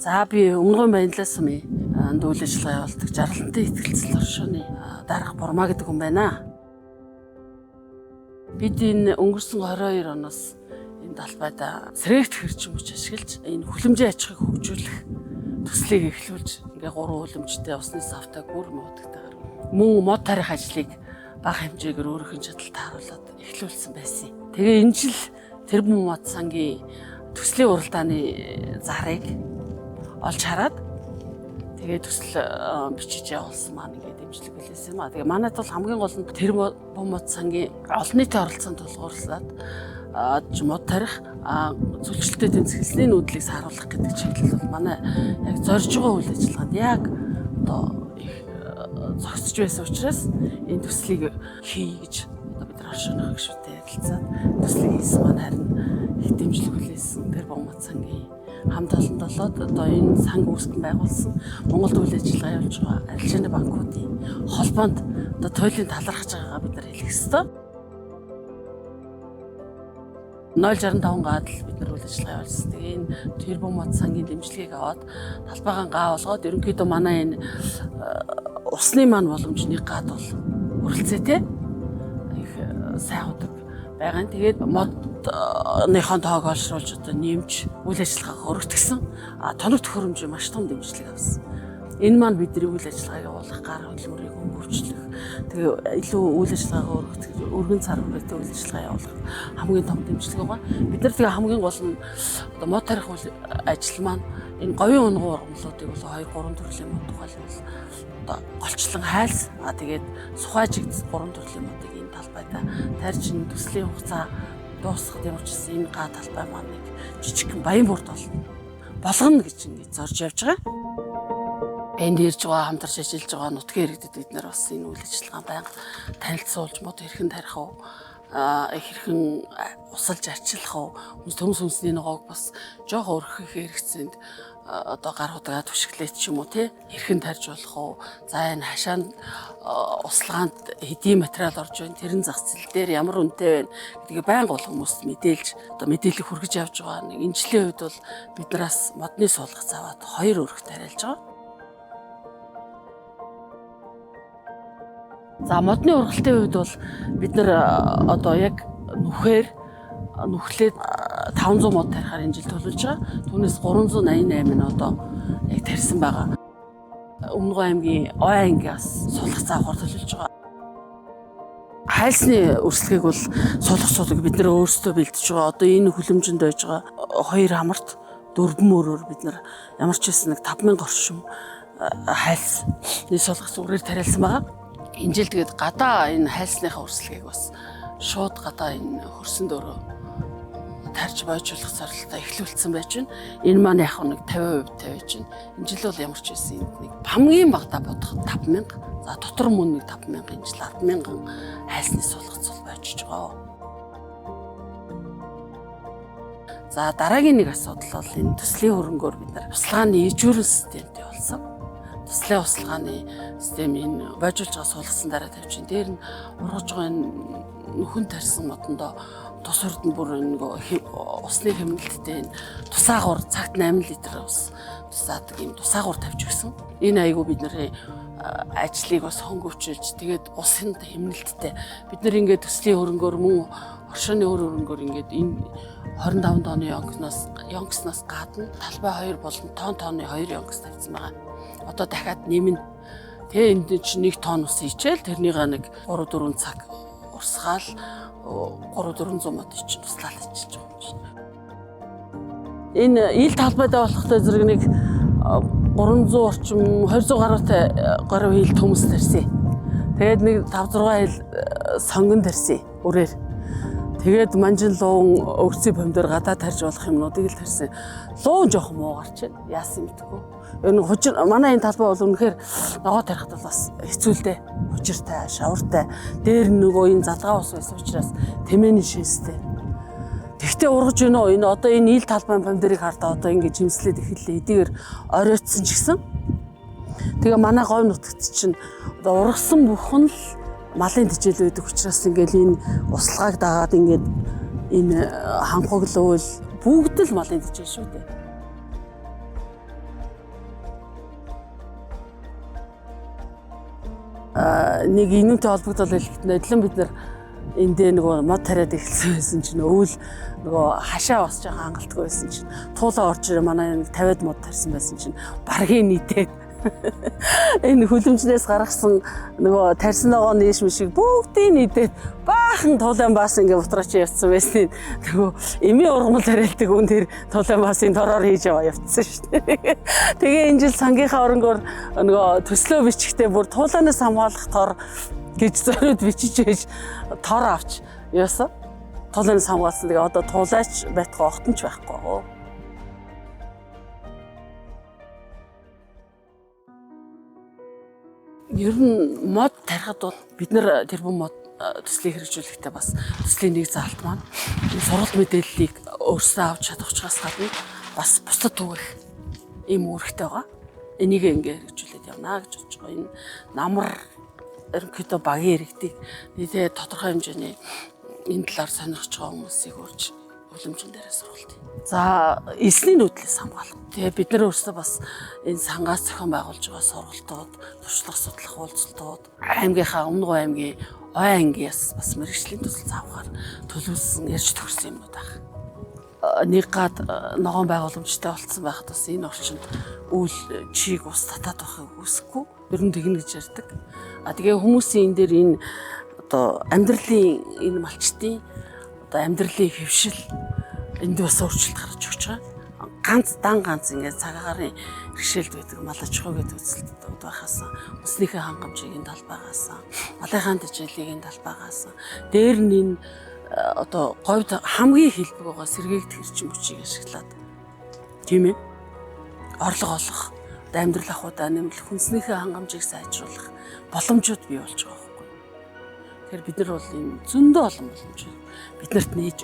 За би Өмнөгөн Баянлаас үе үйл ажиллагаа явуулдаг Жаргалантай ихтгэл оршууны дарга Бурмаа гэдэг хүн байна. Бид энэ өнгөрсөн 22 оноос энэ талбайда сэргээгт хэрчим хүч ашиглаж энэ хүлэмжийн аж ахуйг хөгжүүлэх төслийг эхлүүлж ингээ 3 хүлэмжтэй усны савтаа гүр муудагтайгаар мөн мод тарих ажлыг бага хэмжээгээр өөрийнхөө чадалд тааруулаад эхлүүлсэн байсан. Тэгээ энэ жил Тэрбум мод сангийн төслийн уралдааны зарыг олж хараад тэгээ төсөл бичиж явуулсан маань ингээд дэмжлэг билээсэн юм аа. Тэгээ манайд бол хамгийн гол нь Тэрбум мод сангийн олон нийтийн оролцоонд тулгуурлаад мод тарих зөвлөлтөд тэнцвэрлэлийн нүүдлийг сааруулах гэдэг чиглэл бол манай яг зорж байгаа үйл ажиллагаанд яг одоо их зогсож байсан учраас энэ төслийг хий гэж одоо бид нар оршууны гишүүтэй ярилцаад төслийг хийсэн маань харин их дэмжлэг хүлээсэн Тэрбум мод сангийн хамт олон толоод одоо энэ санг үүсгэн байгуулсан Монголд үйл ажиллагаа явуулж байгаа арилжааны банкуудын холбоонд одоо туйлын талархаж байгаагаа бид нар хэлэх ёстой. 065 гаад л бид нар үйл ажиллагаа явуулсан. Тэгээ энэ Тэрбум мод сангийн дэмжлэгийг аваад талбайгаа гаа болгоод ерөнхийдөө манай энэ усны маань боломжны гад бол хүрэлцээтэй их сайн удаг байгаа. Тэгээд модныхон тоог олшруулж одоо нэмж үйл ажиллагаагаа өргөтгсөн тоног төхөөрөмжийн маш том дэмжлэг авсан. Энэ маань бидний үйл ажиллагааг явуулах гар хөдлөмөрийг хөнгөвчлөх тэгээ илүү үйл ажиллагаагаа өргөтгөх өргөн цар хүрээтэй үйл ажиллагаа явуулах хамгийн том дэмжлэг байгаа. Бид нар тэгээ хамгийн гол нь одоо мод тарих ажил маань энэ говийн унгуу ургамлуудыг бол 2-3 төрлийн мод тухайлбал одоо голчлон хайлс тэгээд сухажиг 3 төрлийн модыг энэ талбайда тарьж энэ төслийн хугацаа дуусгах юм учраас энэ га талбай маань нэг жижигхэн баян бүрд болгоно гэж ингэ зорж явж байгаа. Энд ирж байгаа хамтарч ажиллаж байгаа нутгийн иргэдэд бид нар бас энэ үйл ажиллагаа байнга танилцуулж мод хэрхэн тарих уу хэрхэн усалж арчилах уу төмс хүнсний ногоог бас жоох өргөх хэрэгцээнд одоо гар худагаа түшиглээд ч юм уу тий хэрхэн тарж болох уу за энэ хашаанд услагаанд хэдийн материал орж байна тэрэн зах зээл дээр ямар үнэтэй байна гэдгийг байнга болох хүмүүст мэдээлж одоо мэдээлэл хүргэж явж байгаа нэг энэ жилийн үед бол биднээс модны суулгах заваад 2 өргөх тариалж байгаа. За модны ургалтын үед бол бид нар одоо яг нүхлээд 500 мод тарихаар энэ жил төлөвлөж байгаа. Түүнээс 388 нь одоо яг тарьсан байгаа. Өмнөгөн аймгийн Ой ангиас суулгах заавар төлөвлөж байгаа. Хайлсны өрсөлдөгийг бол суулгах бид нэр өөрсдөө бэлдэж байгаа. Одоо энэ хүлэмжинд байж байгаа 2 хамарт 4 мөрөөр бид нар ямар ч байсан нэг 5000 оршим хайлсны суулгах зүгээр тариалсан байгаа. Энэ жил тэгээд гадаа энэ хайлсныхаа өрсөлдөгийг бас шууд гадаа энэ хөрсөн дөрөө тарж бойжуулах зорилготой эхлүүлсэн байж байна. Энэ маань яг нэг 50% тавьж байна. Энэ жил бол ямар ч байсан энд нэг хамгийн багадаа бодоход 5000. За дотор мөн нэг 5000 энэ жил 100000 хайлсны суулгац бойжж байгаа. За дараагийн нэг асуудал бол энэ төслийн хөрөнгөөр бид нар услагааны ижүүрэн системтэй болсон. Төслийн услагааны систем энэ бойжуулж байгаа суулгасан дараа тавьчихын. Дээр нь ургаж байгаа энэ нүхэн тарьсан модондоо тус хурдан бүр нэг усны хэмнэлттэй тусаагуур цагт 8 литр ус тусаадаг юм тусаагуур тавьж өгсөн. Энэ айгүй бидний ажлыг бас хөнгөвчүүлж тэгээд усын хэмнэлттэй бид нар ингээд төслийн хөрөнгөөр мөн оршууны хөрөнгөөр ингээд энэ 25 тонны ёнгоснаас гадна талбай 2 болон тонны 2 ёнгос тавьсан байгаа. Одоо дахиад нэмнэ. Тэгээ энд чинь 1 тонн ус ичээл тэрнийга нэг 3-4 цаг урсгаал 300-400 мод чинь туслаад ичиж байгаа юм шиг. Энэ ил талбайдаа болохтой зэрэг нэг 300 орчим 200 гаруй ил төмс тарьсан. Тэгээд нэг 5-6 ил сонгон тарьсан үрээр. Тэгээд манжин луун өгцөй помидор гадаа тарж болох юмнуудыг л тарьсан. Луун жоохон муу гарч байна. Яасан мэдгүй. Энэ хужир манай энэ талбай бол үнэхээр ногоо тарихад бол бас хэцүү л дээ. Хужиртай, шавартай. Дээр нөгөө энэ задгаа ус байсан учраас тэмээний шээстэй. Тэгтээ ургаж байна уу? Энэ одоо энэ ил талбайн помидорыг хардаа одоо ингэж хэмслээд эхэллээ. Эдгээр оройтсон ч гэсэн. Тэгээ манай говь нутагт чинь одоо ургасан бүхэн л малын тижэл байдаг учраас ингээл энэ услагааг дагаад ингээд энэ ханхуглуул бүгд л малын тижэл шүү дээ. нэг инүүнтэй холбогдол хэлэхэд адилхан бид нар эндээ нөгөө мод тариад эхэлсэн байсан чинь өвөл нөгөө хашаа босч байгаа хангалтгүй байсан чинь туулаа орж ирээ манай нэг 50-д мод тарьсан байсан чинь баргийн нийтээд энэ хүлэмжнээс гаргасан нөгөө тарьсан ногоо нийш шиг бүгдийг нийтээд баахан туулан бас ингээ бутраач явцсан байсан. Нөгөө эми ургамал тариалдаг хүн тэр туулан басын тороор хийж яваа явцсан шүү дээ. Тэгээ энэ жил сангийнхаа оронгоор нөгөө төслөө бичихтэй бүр туулаанаас хамгаалах тор гэж зориуд бичиж байж тор авч яасан. Туулаанаас хамгаалсан. Тэгээ одоо туулаач байтгаа огтонч байхгүй. Ер нь мод тарихад бол бид нэр тэрбум мод төслийг хэрэгжүүлэхдээ бас төслийн нэг заалт маань сургалт мэдээллийг өөрсдөө авч чадахчаас гадна бас бусдад түгэх ийм үүрэгтэй байгаа. Энийг ингээ хэрэгжүүлээд явна гэж бодож байгаа. Энэ намар ерөнхийдөө багийн иргэдийг нийтээ тодорхой хэмжээний энэ талаар сонирхож байгаа хүмүүсийг урьж хүлэмжийн дээрээ сургалтыг. За, эсний нүүдлээс хамгаалах. Тэгээ бид нар өөрсдөө бас энэ сангаас зохион байгуулж байгаа сургалтууд, туршлага судлах уулзалтууд, аймгийнхаа Өмнө Говь аймгийн Ой ангиас бас мэргэжлийн төсөл заавахаар төлөвлөсөн ярьж төгссөн юмнууд байна. Нэг гад ногоон байгууламжтай болцсон байхад бас энэ орчинд үйл чийг ус татаад байхыг хүсэхгүй. Ер нь тэгнэ гэж ярьдаг. Тэгээ хүмүүсийн энэ дээр энэ одоо амьдралын энэ малчтын одоо амьдралын хэвшил энд бас өөрчлөлт гарч өгч байгаа. Ганц ингээд цагаагаар хэрэгшээлд байдаг мал аж ахуй гэдэг үзэлтүүд байхаас хүнснийхээ хангамжийн талбайгаас малынхаа тэжээлийн талбайгаас дээр нь энэ одоо говьд хамгийн хэлбэг байгаа сэргээгдэх эрчим хүчийг ашиглаад тийм ээ орлого олох амьдрал ахуйдаа нэмэлт хүнснийхээ хангамжийг сайжруулах боломжууд бий болж байгаа байхгүй. Тэгэхээр бид нар бол энэ зөндөө олон боломжийг биднэрт нээж